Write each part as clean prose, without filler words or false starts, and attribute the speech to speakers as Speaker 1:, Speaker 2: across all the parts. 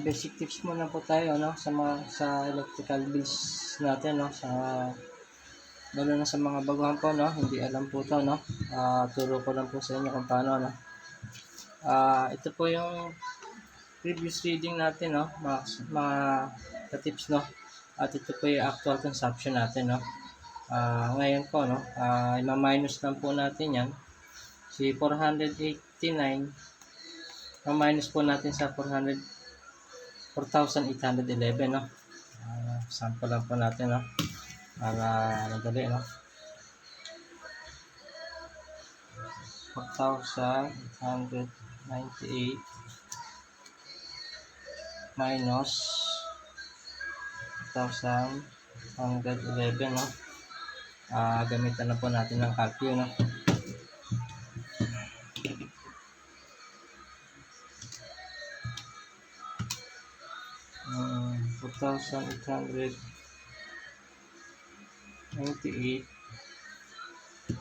Speaker 1: Basic tips muna po tayo no sa electrical bills natin no lalo na sa mga baguhan po no, hindi alam po 'to no. Turo ko lang po sa inyo kung paano no. Ito po yung previous reading natin no, mga tips no. At ito po yung actual consumption natin no. Ngayon po no, i-minus lang po natin 'yan. Si 489 ma-minus po natin sa 4,811 no. Sample lang po natin no para madali no. 4,898 minus 4,111 no. Gamitan na po natin ng calculator no. 4,898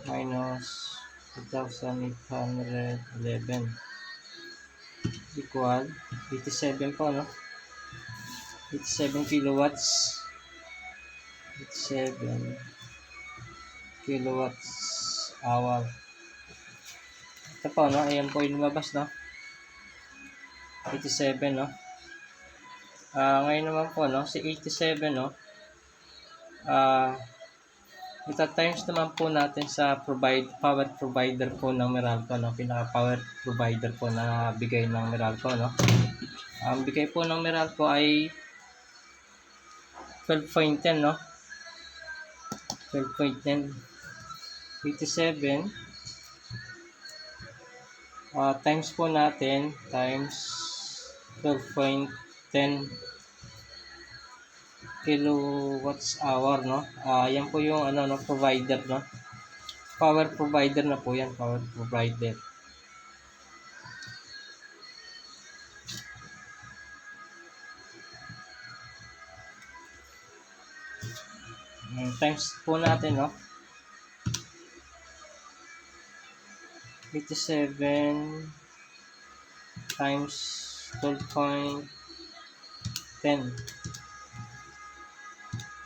Speaker 1: minus 4,811 equal 87 po no. 87 kilowatts 87 kilowatts hour. Ito po no, ayan po yung lumabas no, 87 no. Ngayon naman po no, si 87 no, ita times naman po natin sa power provider po ng Meralco no, pinaka power provider po na bigay ng Meralco no. Ang bigay po ng Meralco ay 12.10 no, 12.10 87 times po natin times 12.10 kilowatts hour no. Yan po yung ano no, provider no, power provider na po yan, power provider. Times po natin no, 87 times 12.10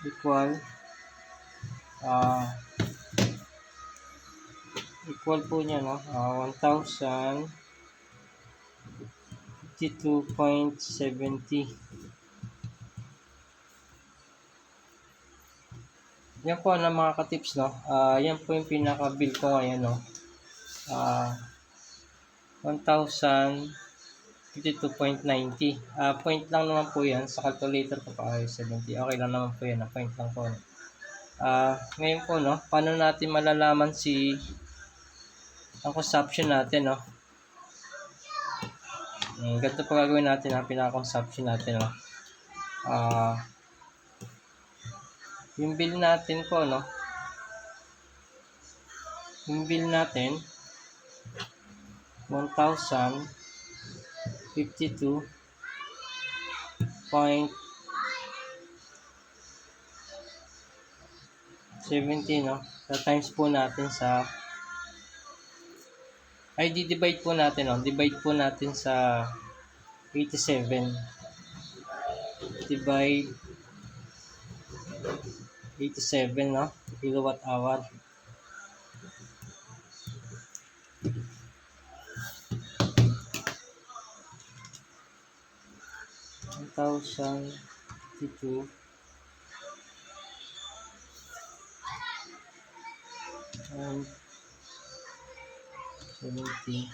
Speaker 1: equal po niya no, 1,052.70. Yan po na mga ka-tips no. Yan po yung pinaka bill ko ngayon no. 1,052.90. Point lang naman po yan sa calculator ko pa ay 70. Okay lang naman po yan, point lang po. Ngayon po no, paano natin malalaman ang consumption natin no. Ganito po gagawin natin ang pinaka-consumption natin no. Yung bill natin po no, yung bill natin 1,052.70 no. Times po natin sa divide po natin no, divide po natin sa 87 divide 87 no, kilowatt hour. $1,052 and 70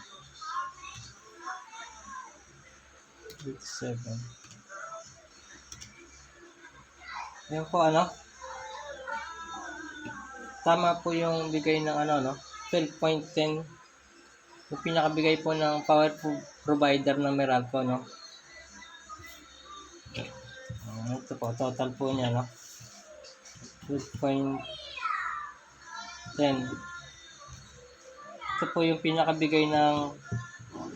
Speaker 1: 87. Yan po ano, tama po yung bigay ng ano no, 12.10 yung pinakabigay po ng power provider ng Meralco no. Ito po total po niya no, 12.10. Ito po yung pinakabigay ng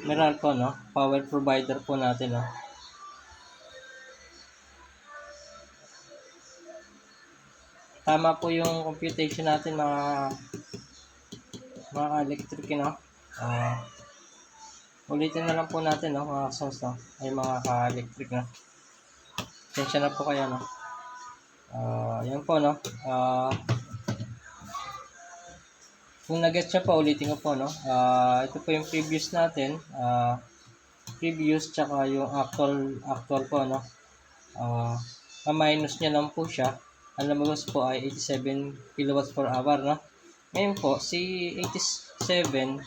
Speaker 1: Meralco no, power provider po natin no. Tama po yung computation natin mga electric no. Ulitin na lang po natin, no, mga source, no, ay mga ka-electric, no. Pasensya na po kayo, no. Yan po, no. Kung nag-get siya po, ulitin ko po, no. Ito po yung previous natin. Previous tsaka yung actual po, no. Minus niya lang po siya. Ang lumabas po ay 87 kilowatts per hour, no. Ngayon po, si 87,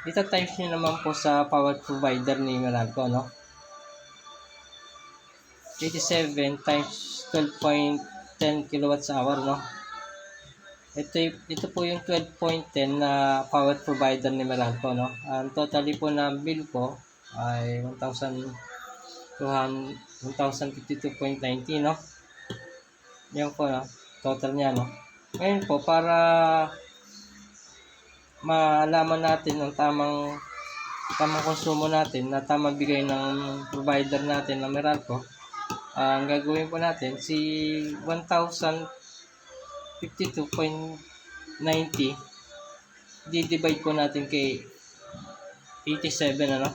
Speaker 1: ita times niyo naman po sa power provider ni Meralco, no. 87 times 12.10 kilowatts hour, no. Ito po yung 12.10 na power provider ni Meralco, no. Ang totally po na bill ko ay 1,052.90, no. Yan po, no, total niya, no. Ngayon po, para malaman natin ang tamang konsumo natin na tamang bigay ng provider natin na Meralco, ang gagawin po natin, si 1,052.90 di-divide po natin kay 87, ano.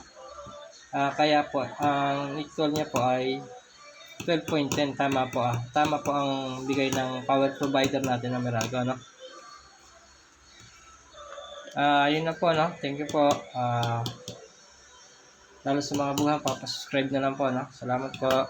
Speaker 1: Kaya po, ang equal niya po ay 12.10. Tama po, tama po ang bigay ng power provider natin na Meralco, no. Yun na po, no. Thank you po. Lalo sa mga buhay, papasubscribe na lang po, no. Salamat po.